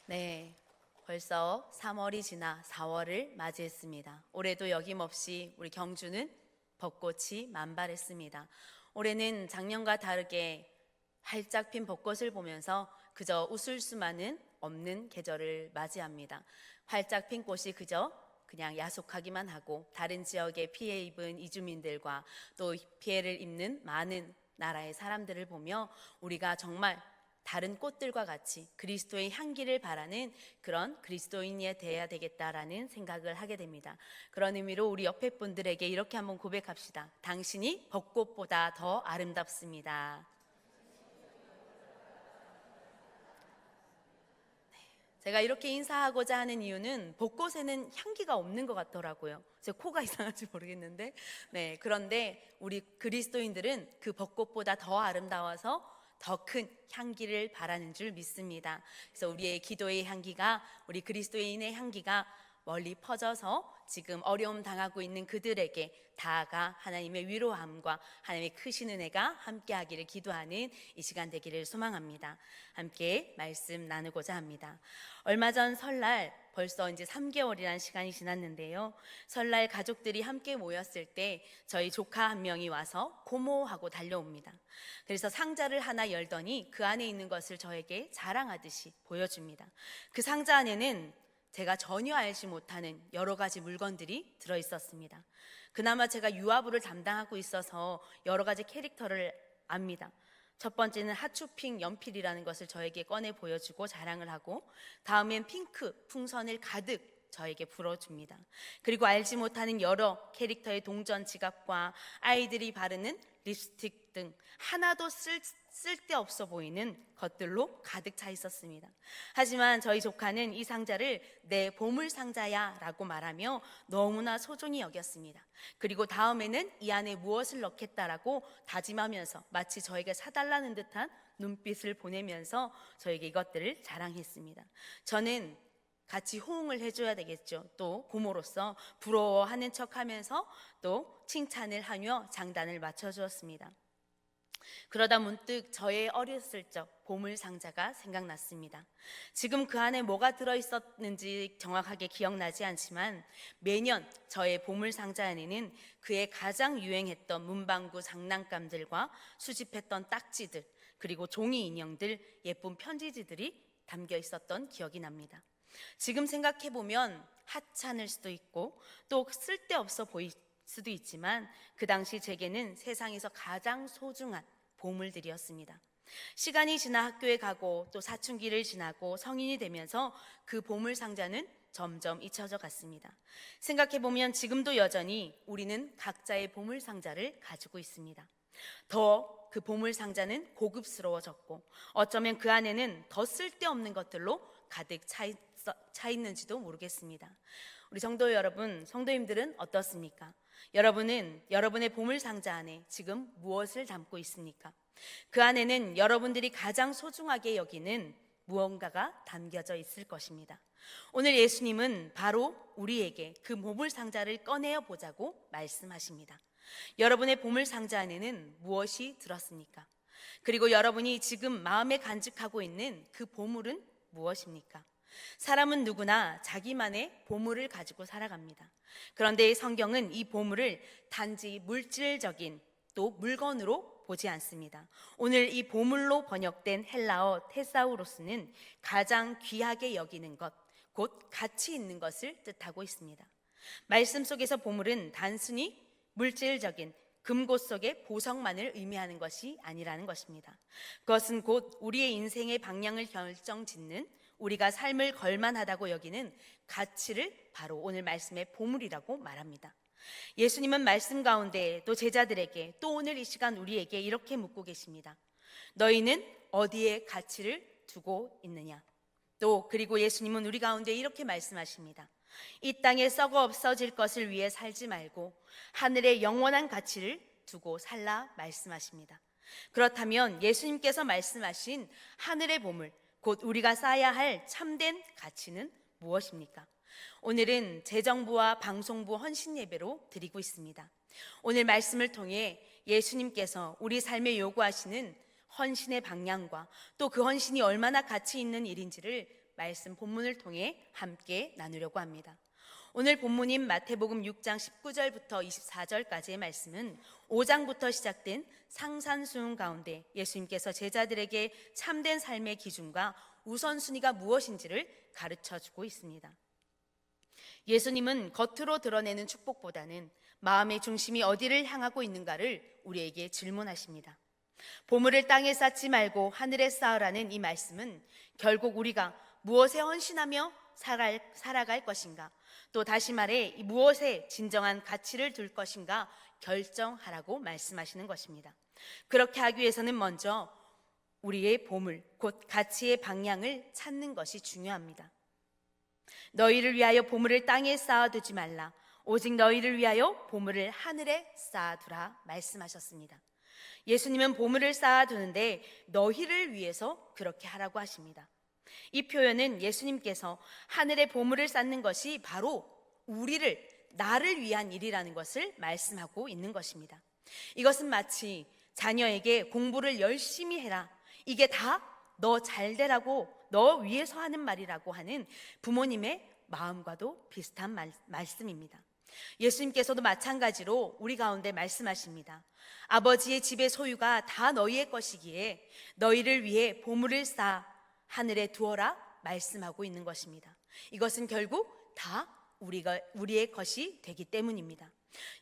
네, 벌써 3월이 지나 4월을 맞이했습니다. 올해도 여김없이 우리 경주는 벚꽃이 만발했습니다. 올해는 작년과 다르게 활짝 핀 벚꽃을 보면서 그저 웃을 수만은 없는 계절을 맞이합니다. 활짝 핀 꽃이 그냥 야속하기만 하고 다른 지역에 피해 입은 이주민들과 또 피해를 입는 많은 나라의 사람들을 보며 우리가 정말 다른 꽃들과 같이 그리스도의 향기를 바라는 그런 그리스도인이 되어야 되겠다라는 생각을 하게 됩니다. 그런 의미로 우리 옆에 분들에게 이렇게 한번 고백합시다. 당신이 벚꽃보다 더 아름답습니다. 제가 이렇게 인사하고자 하는 이유는 벚꽃에는 향기가 없는 것 같더라고요. 제 코가 이상한지 모르겠는데, 네, 그런데 우리 그리스도인들은 그 벚꽃보다 더 아름다워서 더 큰 향기를 바라는 줄 믿습니다. 그래서 우리의 기도의 향기가, 우리 그리스도인의 향기가 멀리 퍼져서 지금 어려움 당하고 있는 그들에게 다가 하나님의 위로함과 하나님의 크신 은혜가 함께하기를 기도하는 이 시간 되기를 소망합니다. 함께 말씀 나누고자 합니다. 얼마 전 설날, 벌써 이제 3개월이라는 시간이 지났는데요. 설날 가족들이 함께 모였을 때 저희 조카 한 명이 와서 고모하고 달려옵니다. 그래서 상자를 하나 열더니 그 안에 있는 것을 저에게 자랑하듯이 보여줍니다. 그 상자 안에는 제가 전혀 알지 못하는 여러 가지 물건들이 들어있었습니다. 그나마 제가 유아부를 담당하고 있어서 여러 가지 캐릭터를 압니다. 첫 번째는 핫쇼핑 연필이라는 것을 저에게 꺼내 보여주고 자랑을 하고, 다음엔 핑크 풍선을 가득 저에게 불어줍니다. 그리고 알지 못하는 여러 캐릭터의 동전 지갑과 아이들이 바르는 립스틱 등 하나도 쓸데없어 보이는 것들로 가득 차 있었습니다. 하지만 저희 조카는 이 상자를 내 보물 상자야 라고 말하며 너무나 소중히 여겼습니다. 그리고 다음에는 이 안에 무엇을 넣겠다라고 다짐하면서 마치 저에게 사달라는 듯한 눈빛을 보내면서 저에게 이것들을 자랑했습니다. 저는 같이 호응을 해줘야 되겠죠. 또 고모로서 부러워하는 척하면서 또 칭찬을 하며 장단을 맞춰주었습니다. 그러다 문득 저의 어렸을 적 보물 상자가 생각났습니다. 지금 그 안에 뭐가 들어있었는지 정확하게 기억나지 않지만 매년 저의 보물 상자 안에는 그의 가장 유행했던 문방구 장난감들과 수집했던 딱지들, 그리고 종이 인형들, 예쁜 편지지들이 담겨 있었던 기억이 납니다. 지금 생각해보면 하찮을 수도 있고 또 쓸데없어 보일 수도 있지만 그 당시 제게는 세상에서 가장 소중한 보물들이었습니다. 시간이 지나 학교에 가고 또 사춘기를 지나고 성인이 되면서 그 보물 상자는 점점 잊혀져 갔습니다. 생각해보면 지금도 여전히 우리는 각자의 보물 상자를 가지고 있습니다. 더 그 보물 상자는 고급스러워졌고 어쩌면 그 안에는 더 쓸데없는 것들로 가득 차 있는지도 모르겠습니다. 우리 성도 여러분, 성도님들은 어떻습니까? 여러분은 여러분의 보물 상자 안에 지금 무엇을 담고 있습니까? 그 안에는 여러분들이 가장 소중하게 여기는 무언가가 담겨져 있을 것입니다. 오늘 예수님은 바로 우리에게 그 보물 상자를 꺼내어 보자고 말씀하십니다. 여러분의 보물 상자 안에는 무엇이 들었습니까? 그리고 여러분이 지금 마음에 간직하고 있는 그 보물은 무엇입니까? 사람은 누구나 자기만의 보물을 가지고 살아갑니다. 그런데 성경은 이 보물을 단지 물질적인 또 물건으로 보지 않습니다. 오늘 이 보물로 번역된 헬라어 테사우로스는 가장 귀하게 여기는 것, 곧 가치 있는 것을 뜻하고 있습니다. 말씀 속에서 보물은 단순히 물질적인 금고 속의 보석만을 의미하는 것이 아니라는 것입니다. 그것은 곧 우리의 인생의 방향을 결정짓는, 우리가 삶을 걸만하다고 여기는 가치를 바로 오늘 말씀의 보물이라고 말합니다. 예수님은 말씀 가운데 또 제자들에게 또 오늘 이 시간 우리에게 이렇게 묻고 계십니다. 너희는 어디에 가치를 두고 있느냐? 또 그리고 예수님은 우리 가운데 이렇게 말씀하십니다. 이 땅에 썩어 없어질 것을 위해 살지 말고 하늘의 영원한 가치를 두고 살라 말씀하십니다. 그렇다면 예수님께서 말씀하신 하늘의 보물, 곧 우리가 쌓아야 할 참된 가치는 무엇입니까? 오늘은 재정부와 방송부 헌신 예배로 드리고 있습니다. 오늘 말씀을 통해 예수님께서 우리 삶에 요구하시는 헌신의 방향과 또 그 헌신이 얼마나 가치 있는 일인지를 말씀 본문을 통해 함께 나누려고 합니다. 오늘 본문인 마태복음 6장 19절부터 24절까지의 말씀은 5장부터 시작된 상산수훈 가운데 예수님께서 제자들에게 참된 삶의 기준과 우선순위가 무엇인지를 가르쳐주고 있습니다. 예수님은 겉으로 드러내는 축복보다는 마음의 중심이 어디를 향하고 있는가를 우리에게 질문하십니다. 보물을 땅에 쌓지 말고 하늘에 쌓으라는 이 말씀은 결국 우리가 무엇에 헌신하며 살아갈 것인가, 또 다시 말해 무엇에 진정한 가치를 둘 것인가 결정하라고 말씀하시는 것입니다. 그렇게 하기 위해서는 먼저 우리의 보물, 곧 가치의 방향을 찾는 것이 중요합니다. 너희를 위하여 보물을 땅에 쌓아두지 말라, 오직 너희를 위하여 보물을 하늘에 쌓아두라 말씀하셨습니다. 예수님은 보물을 쌓아두는데 너희를 위해서 그렇게 하라고 하십니다. 이 표현은 예수님께서 하늘에 보물을 쌓는 것이 바로 나를 위한 일이라는 것을 말씀하고 있는 것입니다. 이것은 마치 자녀에게 공부를 열심히 해라, 이게 다 너 잘 되라고, 너 위해서 하는 말이라고 하는 부모님의 마음과도 비슷한 말씀입니다. 예수님께서도 마찬가지로 우리 가운데 말씀하십니다. 아버지의 집의 소유가 다 너희의 것이기에 너희를 위해 보물을 쌓아 하늘에 두어라 말씀하고 있는 것입니다. 이것은 결국 다 우리의 것이 되기 때문입니다.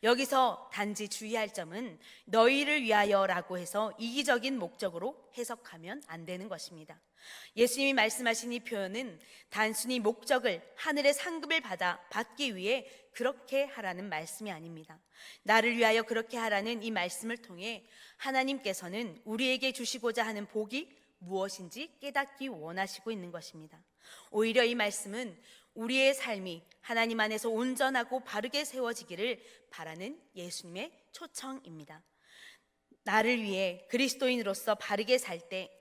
여기서 단지 주의할 점은 너희를 위하여라고 해서 이기적인 목적으로 해석하면 안 되는 것입니다. 예수님이 말씀하신 이 표현은 단순히 목적을 하늘의 상급을 받기 위해 그렇게 하라는 말씀이 아닙니다. 나를 위하여 그렇게 하라는 이 말씀을 통해 하나님께서는 우리에게 주시고자 하는 복이 무엇인지 깨닫기 원하시고 있는 것입니다. 오히려 이 말씀은 우리의 삶이 하나님 안에서 온전하고 바르게 세워지기를 바라는 예수님의 초청입니다. 나를 위해 그리스도인으로서 바르게 살 때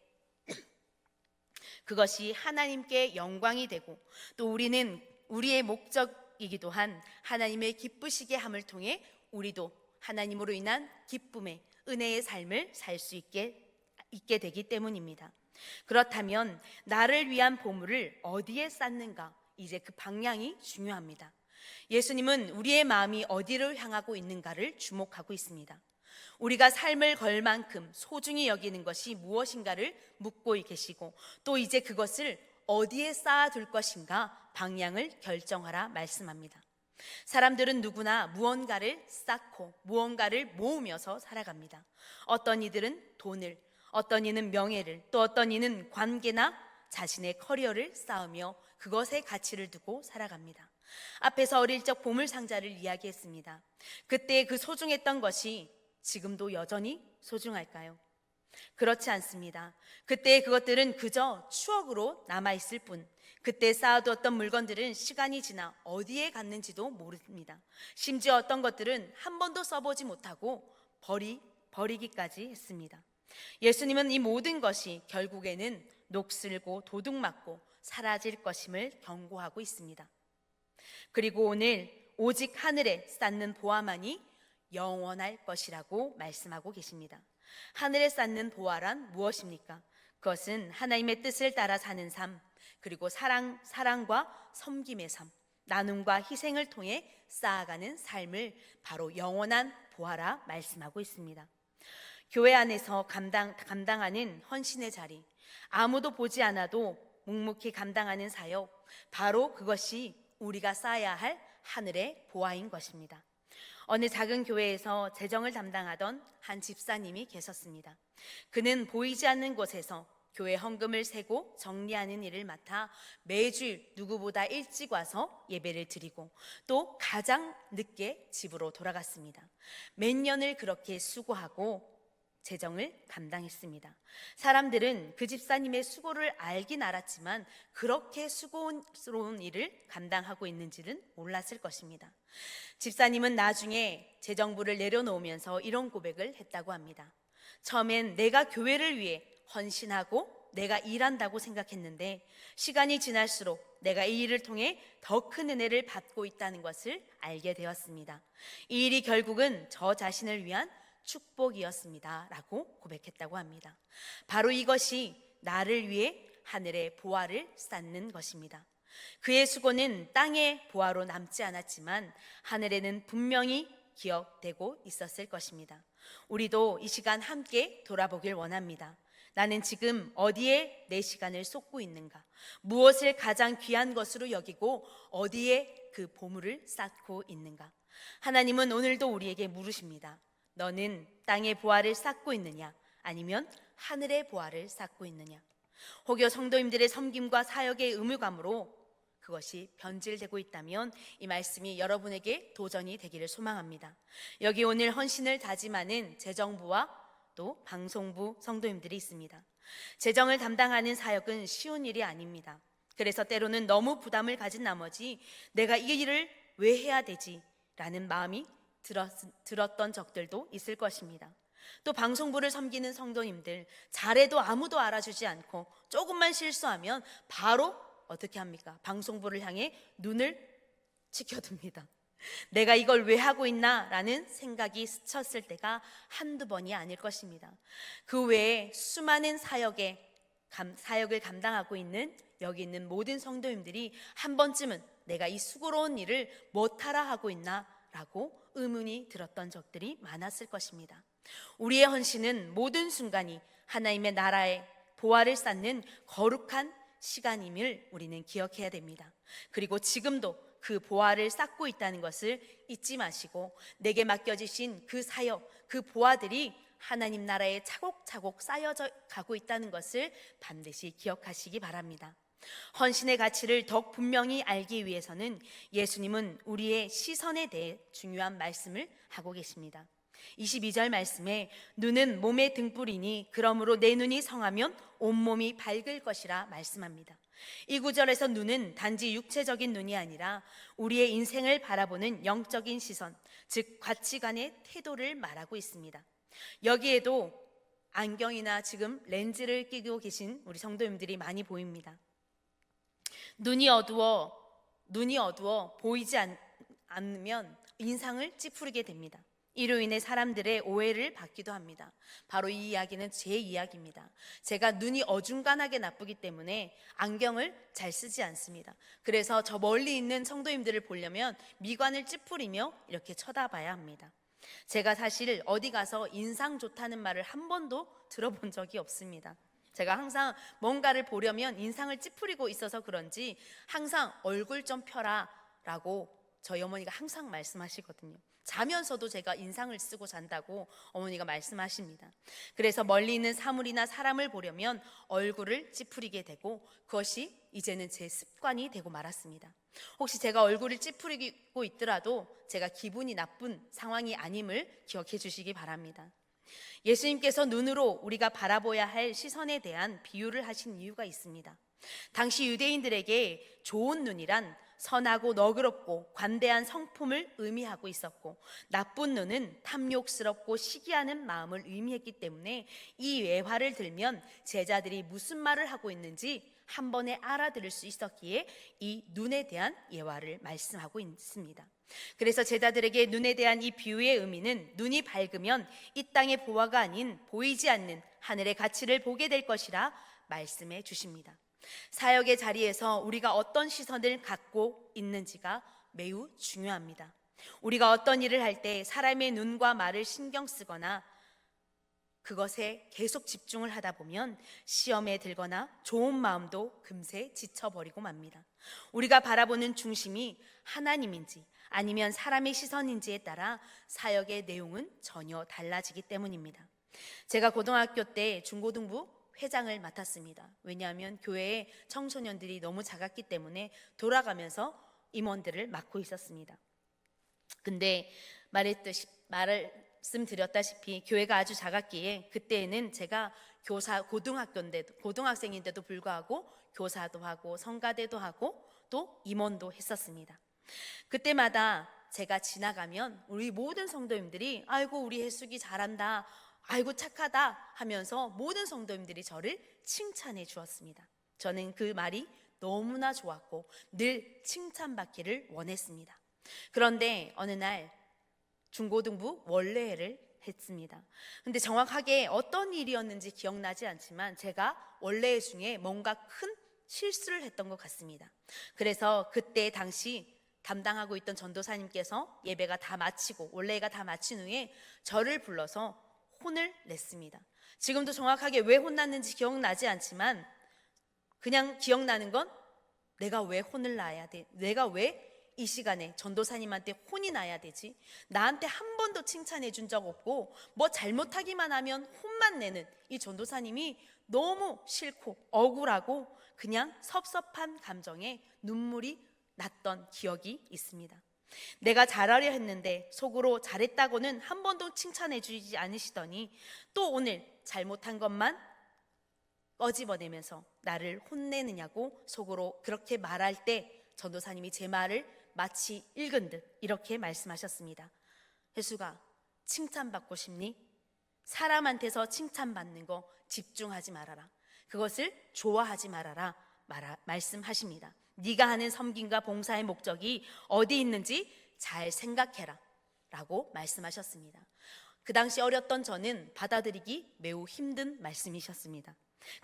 그것이 하나님께 영광이 되고, 또 우리는 우리의 목적이기도 한 하나님의 기쁘시게 함을 통해 우리도 하나님으로 인한 기쁨의 은혜의 삶을 살 수 있게 되기 때문입니다. 그렇다면 나를 위한 보물을 어디에 쌓는가, 이제 그 방향이 중요합니다. 예수님은 우리의 마음이 어디를 향하고 있는가를 주목하고 있습니다. 우리가 삶을 걸 만큼 소중히 여기는 것이 무엇인가를 묻고 계시고, 또 이제 그것을 어디에 쌓아둘 것인가 방향을 결정하라 말씀합니다. 사람들은 누구나 무언가를 쌓고 무언가를 모으면서 살아갑니다. 어떤 이들은 돈을, 어떤 이는 명예를, 또 어떤 이는 관계나 자신의 커리어를 쌓으며 그것에 가치를 두고 살아갑니다. 앞에서 어릴 적 보물상자를 이야기했습니다. 그때 그 소중했던 것이 지금도 여전히 소중할까요? 그렇지 않습니다. 그때 그것들은 그저 추억으로 남아있을 뿐, 그때 쌓아두었던 물건들은 시간이 지나 어디에 갔는지도 모릅니다. 심지어 어떤 것들은 한 번도 써보지 못하고 버리기까지 했습니다. 예수님은 이 모든 것이 결국에는 녹슬고 도둑맞고 사라질 것임을 경고하고 있습니다. 그리고 오늘 오직 하늘에 쌓는 보화만이 영원할 것이라고 말씀하고 계십니다. 하늘에 쌓는 보화란 무엇입니까? 그것은 하나님의 뜻을 따라 사는 삶, 그리고 사랑과 섬김의 삶, 나눔과 희생을 통해 쌓아가는 삶을 바로 영원한 보화라 말씀하고 있습니다. 교회 안에서 감당하는 헌신의 자리, 아무도 보지 않아도 묵묵히 감당하는 사역, 바로 그것이 우리가 쌓아야 할 하늘의 보화인 것입니다. 어느 작은 교회에서 재정을 담당하던 한 집사님이 계셨습니다. 그는 보이지 않는 곳에서 교회 헌금을 세고 정리하는 일을 맡아 매주 누구보다 일찍 와서 예배를 드리고 또 가장 늦게 집으로 돌아갔습니다. 몇 년을 그렇게 수고하고 재정을 감당했습니다. 사람들은 그 집사님의 수고를 알긴 알았지만 그렇게 수고스러운 일을 감당하고 있는지는 몰랐을 것입니다. 집사님은 나중에 재정부를 내려놓으면서 이런 고백을 했다고 합니다. 처음엔 내가 교회를 위해 헌신하고 내가 일한다고 생각했는데 시간이 지날수록 내가 이 일을 통해 더 큰 은혜를 받고 있다는 것을 알게 되었습니다. 이 일이 결국은 저 자신을 위한 축복이었습니다 라고 고백했다고 합니다. 바로 이것이 나를 위해 하늘의 보화를 쌓는 것입니다. 그의 수고는 땅의 보화로 남지 않았지만 하늘에는 분명히 기억되고 있었을 것입니다. 우리도 이 시간 함께 돌아보길 원합니다. 나는 지금 어디에 내 시간을 쏟고 있는가? 무엇을 가장 귀한 것으로 여기고 어디에 그 보물을 쌓고 있는가? 하나님은 오늘도 우리에게 물으십니다. 너는 땅의 보화를 쌓고 있느냐? 아니면 하늘의 보화를 쌓고 있느냐? 혹여 성도님들의 섬김과 사역의 의무감으로 그것이 변질되고 있다면 이 말씀이 여러분에게 도전이 되기를 소망합니다. 여기 오늘 헌신을 다짐하는 재정부와 또 방송부 성도님들이 있습니다. 재정을 담당하는 사역은 쉬운 일이 아닙니다. 그래서 때로는 너무 부담을 가진 나머지 내가 이 일을 왜 해야 되지? 라는 마음이 들었던 적들도 있을 것입니다. 또 방송부를 섬기는 성도님들, 잘해도 아무도 알아주지 않고 조금만 실수하면 바로 어떻게 합니까? 방송부를 향해 눈을 치켜둡니다. 내가 이걸 왜 하고 있나? 라는 생각이 스쳤을 때가 한두 번이 아닐 것입니다. 그 외에 수많은 사역을 감당하고 있는 여기 있는 모든 성도님들이 한 번쯤은 내가 이 수고로운 일을 못하라 하고 있나? 라고 의문이 들었던 적들이 많았을 것입니다. 우리의 헌신은 모든 순간이 하나님의 나라의 보화를 쌓는 거룩한 시간임을 우리는 기억해야 됩니다. 그리고 지금도 그 보화를 쌓고 있다는 것을 잊지 마시고 내게 맡겨지신 그 사역, 그 보화들이 하나님 나라에 차곡차곡 쌓여져 가고 있다는 것을 반드시 기억하시기 바랍니다. 헌신의 가치를 더욱 분명히 알기 위해서는 예수님은 우리의 시선에 대해 중요한 말씀을 하고 계십니다. 22절 말씀에 눈은 몸의 등불이니 그러므로 내 눈이 성하면 온몸이 밝을 것이라 말씀합니다. 이 구절에서 눈은 단지 육체적인 눈이 아니라 우리의 인생을 바라보는 영적인 시선, 즉 가치관의 태도를 말하고 있습니다. 여기에도 안경이나 지금 렌즈를 끼고 계신 우리 성도님들이 많이 보입니다. 눈이 어두워 보이지 않으면 인상을 찌푸리게 됩니다. 이로 인해 사람들의 오해를 받기도 합니다. 바로 이 이야기는 제 이야기입니다. 제가 눈이 어중간하게 나쁘기 때문에 안경을 잘 쓰지 않습니다. 그래서 저 멀리 있는 성도님들을 보려면 미간을 찌푸리며 이렇게 쳐다봐야 합니다. 제가 사실 어디 가서 인상 좋다는 말을 한 번도 들어본 적이 없습니다. 제가 항상 뭔가를 보려면 인상을 찌푸리고 있어서 그런지 항상 얼굴 좀 펴라 라고 저희 어머니가 항상 말씀하시거든요. 자면서도 제가 인상을 쓰고 잔다고 어머니가 말씀하십니다. 그래서 멀리 있는 사물이나 사람을 보려면 얼굴을 찌푸리게 되고 그것이 이제는 제 습관이 되고 말았습니다. 혹시 제가 얼굴을 찌푸리고 있더라도 제가 기분이 나쁜 상황이 아님을 기억해 주시기 바랍니다. 예수님께서 눈으로 우리가 바라봐야 할 시선에 대한 비유를 하신 이유가 있습니다. 당시 유대인들에게 좋은 눈이란 선하고 너그럽고 관대한 성품을 의미하고 있었고 나쁜 눈은 탐욕스럽고 시기하는 마음을 의미했기 때문에 이 예화를 들면 제자들이 무슨 말을 하고 있는지 한 번에 알아들을 수 있었기에 이 눈에 대한 예화를 말씀하고 있습니다. 그래서 제자들에게 눈에 대한 이 비유의 의미는 눈이 밝으면 이 땅의 보화가 아닌 보이지 않는 하늘의 가치를 보게 될 것이라 말씀해 주십니다. 사역의 자리에서 우리가 어떤 시선을 갖고 있는지가 매우 중요합니다. 우리가 어떤 일을 할 때 사람의 눈과 말을 신경 쓰거나 그것에 계속 집중을 하다 보면 시험에 들거나 좋은 마음도 금세 지쳐버리고 맙니다. 우리가 바라보는 중심이 하나님인지 아니면 사람의 시선인지에 따라 사역의 내용은 전혀 달라지기 때문입니다. 제가 고등학교 때 중고등부 회장을 맡았습니다. 왜냐하면 교회에 청소년들이 너무 작았기 때문에 돌아가면서 임원들을 맡고 있었습니다. 근데 말씀드렸다시피 교회가 아주 작았기에 그때에는 제가 고등학생인데도 불구하고 교사도 하고 성가대도 하고 또 임원도 했었습니다. 그때마다 제가 지나가면 우리 모든 성도님들이 아이고 우리 혜숙이 잘한다, 아이고 착하다 하면서 모든 성도님들이 저를 칭찬해 주었습니다. 저는 그 말이 너무나 좋았고 늘 칭찬받기를 원했습니다. 그런데 어느 날 중고등부 원래회를 했습니다. 근데 정확하게 어떤 일이었는지 기억나지 않지만 제가 원래 중에 뭔가 큰 실수를 했던 것 같습니다. 그래서 그때 당시 담당하고 있던 전도사님께서 예배가 다 마치고 원래가 다 마친 후에 저를 불러서 혼을 냈습니다. 지금도 정확하게 왜 혼났는지 기억나지 않지만 그냥 기억나는 건 내가 왜 혼을 나야 돼? 내가 왜 이 시간에 전도사님한테 혼이 나야 되지? 나한테 한 번도 칭찬해 준 적 없고 뭐 잘못하기만 하면 혼만 내는 이 전도사님이 너무 싫고 억울하고 그냥 섭섭한 감정에 눈물이 났던 기억이 있습니다. 내가 잘하려 했는데 속으로 잘했다고는 한 번도 칭찬해 주지 않으시더니 또 오늘 잘못한 것만 꺼집어내면서 나를 혼내느냐고 속으로 그렇게 말할 때 전도사님이 제 말을 마치 읽은 듯 이렇게 말씀하셨습니다. 혜수가 칭찬받고 싶니? 사람한테서 칭찬받는 거 집중하지 말아라. 그것을 좋아하지 말아라. 말씀하십니다. 네가 하는 섬김과 봉사의 목적이 어디 있는지 잘 생각해라 라고 말씀하셨습니다. 그 당시 어렸던 저는 받아들이기 매우 힘든 말씀이셨습니다.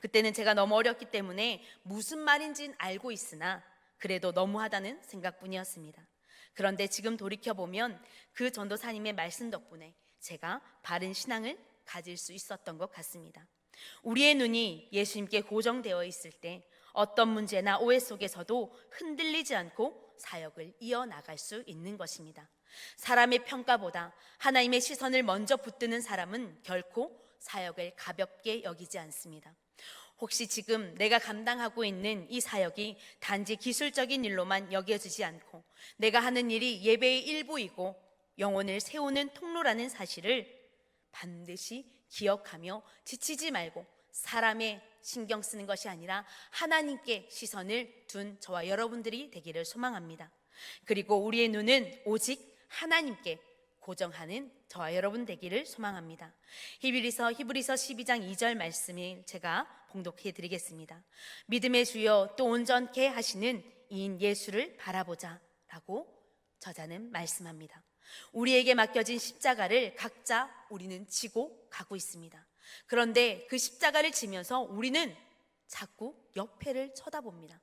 그때는 제가 너무 어렸기 때문에 무슨 말인지는 알고 있으나 그래도 너무하다는 생각뿐이었습니다. 그런데 지금 돌이켜보면 그 전도사님의 말씀 덕분에 제가 바른 신앙을 가질 수 있었던 것 같습니다. 우리의 눈이 예수님께 고정되어 있을 때 어떤 문제나 오해 속에서도 흔들리지 않고 사역을 이어나갈 수 있는 것입니다. 사람의 평가보다 하나님의 시선을 먼저 붙드는 사람은 결코 사역을 가볍게 여기지 않습니다. 혹시 지금 내가 감당하고 있는 이 사역이 단지 기술적인 일로만 여겨지지 않고 내가 하는 일이 예배의 일부이고 영혼을 세우는 통로라는 사실을 반드시 기억하며 지치지 말고 사람의 신경 쓰는 것이 아니라 하나님께 시선을 둔 저와 여러분들이 되기를 소망합니다. 그리고 우리의 눈은 오직 하나님께 고정하는 저와 여러분 되기를 소망합니다. 히브리서 12장 2절 말씀을 제가 봉독해 드리겠습니다. 믿음의 주여 또 온전케 하시는 이인 예수를 바라보자 라고 저자는 말씀합니다. 우리에게 맡겨진 십자가를 각자 우리는 지고 가고 있습니다. 그런데 그 십자가를 지면서 우리는 자꾸 옆에를 쳐다봅니다.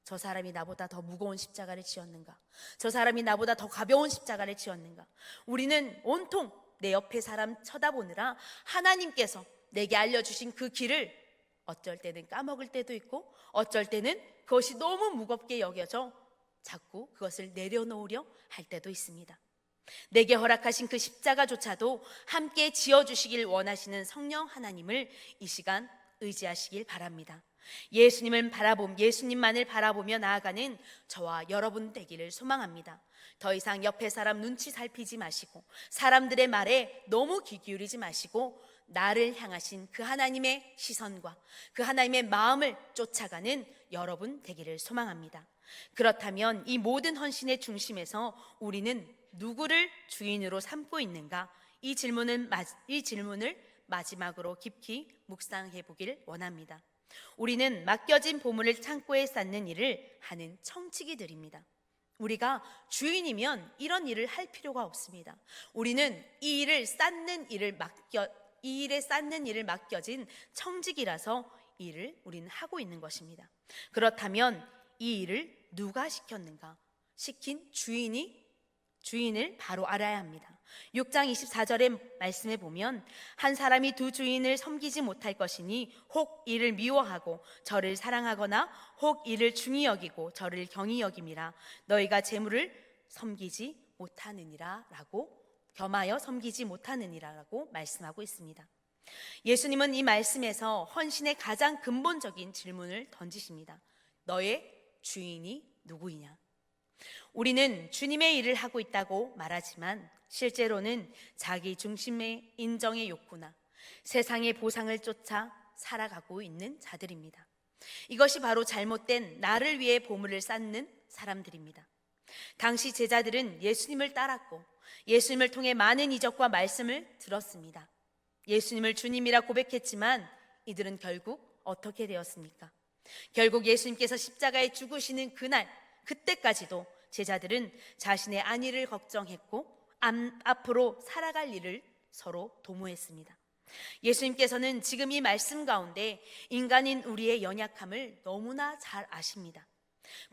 저 사람이 나보다 더 무거운 십자가를 지었는가? 저 사람이 나보다 더 가벼운 십자가를 지었는가? 우리는 온통 내 옆에 사람 쳐다보느라 하나님께서 내게 알려주신 그 길을 어쩔 때는 까먹을 때도 있고 어쩔 때는 그것이 너무 무겁게 여겨져 자꾸 그것을 내려놓으려 할 때도 있습니다. 내게 허락하신 그 십자가조차도 함께 지어주시길 원하시는 성령 하나님을 이 시간 의지하시길 바랍니다. 예수님만을 바라보며 나아가는 저와 여러분 되기를 소망합니다. 더 이상 옆에 사람 눈치 살피지 마시고 사람들의 말에 너무 귀 기울이지 마시고 나를 향하신 그 하나님의 시선과 그 하나님의 마음을 쫓아가는 여러분 되기를 소망합니다. 그렇다면 이 모든 헌신의 중심에서 우리는 누구를 주인으로 삼고 있는가? 이 질문을 마지막으로 깊이 묵상해 보길 원합니다. 우리는 맡겨진 보물을 창고에 쌓는 일을 하는 청지기들입니다. 우리가 주인이면 이런 일을 할 필요가 없습니다. 우리는 이 일에 쌓는 일을 맡겨진 청지기라서 이 일을 우리는 하고 있는 것입니다. 그렇다면 이 일을 누가 시켰는가? 시킨 주인을 바로 알아야 합니다. 6장 24절의 말씀에 보면 한 사람이 두 주인을 섬기지 못할 것이니 혹 이를 미워하고 저를 사랑하거나 혹 이를 중히 여기고 저를 경히 여김이라 너희가 재물을 섬기지 못하느니라 라고 겸하여 섬기지 못하느니라 라고 말씀하고 있습니다. 예수님은 이 말씀에서 헌신의 가장 근본적인 질문을 던지십니다. 너의 주인이 누구이냐? 우리는 주님의 일을 하고 있다고 말하지만 실제로는 자기 중심의 인정의 욕구나 세상의 보상을 쫓아 살아가고 있는 자들입니다. 이것이 바로 잘못된 나를 위해 보물을 쌓는 사람들입니다. 당시 제자들은 예수님을 따랐고 예수님을 통해 많은 이적과 말씀을 들었습니다. 예수님을 주님이라 고백했지만 이들은 결국 어떻게 되었습니까? 결국 예수님께서 십자가에 죽으시는 그때까지도 제자들은 자신의 안위를 걱정했고 앞으로 살아갈 일을 서로 도모했습니다. 예수님께서는 지금 이 말씀 가운데 인간인 우리의 연약함을 너무나 잘 아십니다.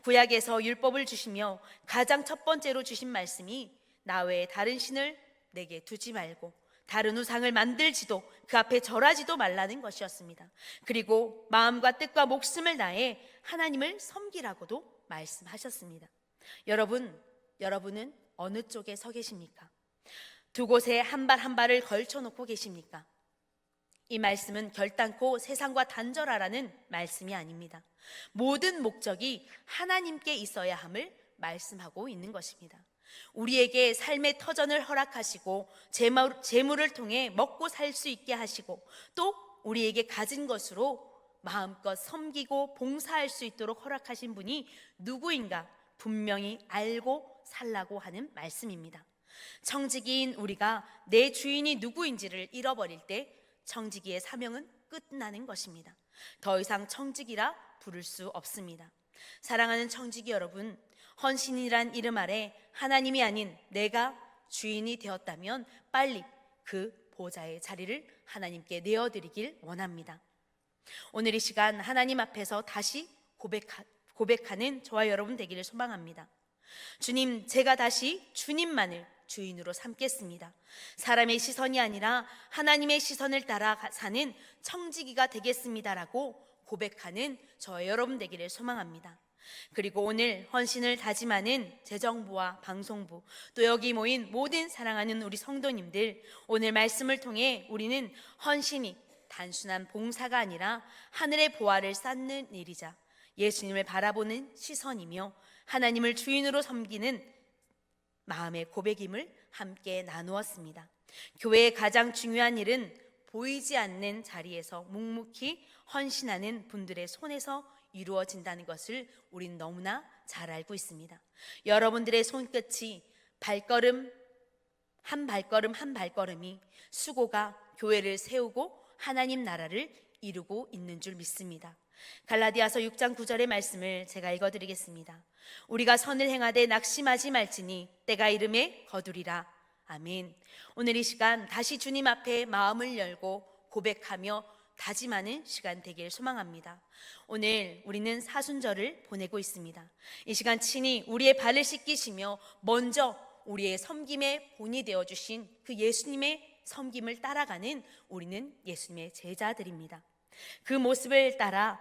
구약에서 율법을 주시며 가장 첫 번째로 주신 말씀이 나 외에 다른 신을 내게 두지 말고 다른 우상을 만들지도 그 앞에 절하지도 말라는 것이었습니다. 그리고 마음과 뜻과 목숨을 다해 하나님을 섬기라고도 말씀하셨습니다. 여러분은 어느 쪽에 서 계십니까? 두 곳에 한 발 한 발을 걸쳐놓고 계십니까? 이 말씀은 결단코 세상과 단절하라는 말씀이 아닙니다. 모든 목적이 하나님께 있어야 함을 말씀하고 있는 것입니다. 우리에게 삶의 터전을 허락하시고 재물을 통해 먹고 살 수 있게 하시고 또 우리에게 가진 것으로 마음껏 섬기고 봉사할 수 있도록 허락하신 분이 누구인가 분명히 알고 살라고 하는 말씀입니다. 청지기인 우리가 내 주인이 누구인지를 잃어버릴 때 청지기의 사명은 끝나는 것입니다. 더 이상 청지기라 부를 수 없습니다. 사랑하는 청지기 여러분, 헌신이란 이름 아래 하나님이 아닌 내가 주인이 되었다면 빨리 그 보좌의 자리를 하나님께 내어드리길 원합니다. 오늘 이 시간 하나님 앞에서 다시 고백하는 저와 여러분 되기를 소망합니다. 주님, 제가 다시 주님만을 주인으로 삼겠습니다. 사람의 시선이 아니라 하나님의 시선을 따라 사는 청지기가 되겠습니다라고 고백하는 저와 여러분 되기를 소망합니다. 그리고 오늘 헌신을 다짐하는 재정부와 방송부 또 여기 모인 모든 사랑하는 우리 성도님들, 오늘 말씀을 통해 우리는 헌신이 단순한 봉사가 아니라 하늘의 보화를 쌓는 일이자 예수님을 바라보는 시선이며 하나님을 주인으로 섬기는 마음의 고백임을 함께 나누었습니다. 교회의 가장 중요한 일은 보이지 않는 자리에서 묵묵히 헌신하는 분들의 손에서 이루어진다는 것을 우린 너무나 잘 알고 있습니다. 여러분들의 손끝이 한 발걸음이 수고가 교회를 세우고 하나님 나라를 이루고 있는 줄 믿습니다. 갈라디아서 6장 9절의 말씀을 제가 읽어드리겠습니다. 우리가 선을 행하되 낙심하지 말지니 때가 이름에 거두리라. 아멘. 오늘 이 시간 다시 주님 앞에 마음을 열고 고백하며 다짐하는 시간 되길 소망합니다. 오늘 우리는 사순절을 보내고 있습니다. 이 시간 친히 우리의 발을 씻기시며 먼저 우리의 섬김의 본이 되어주신 그 예수님의 섬김을 따라가는 우리는 예수님의 제자들입니다. 그 모습을 따라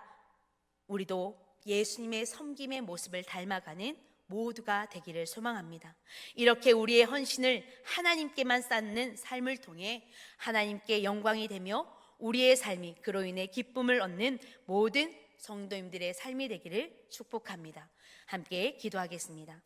우리도 예수님의 섬김의 모습을 닮아가는 모두가 되기를 소망합니다. 이렇게 우리의 헌신을 하나님께만 쌓는 삶을 통해 하나님께 영광이 되며 우리의 삶이 그로 인해 기쁨을 얻는 모든 성도님들의 삶이 되기를 축복합니다. 함께 기도하겠습니다.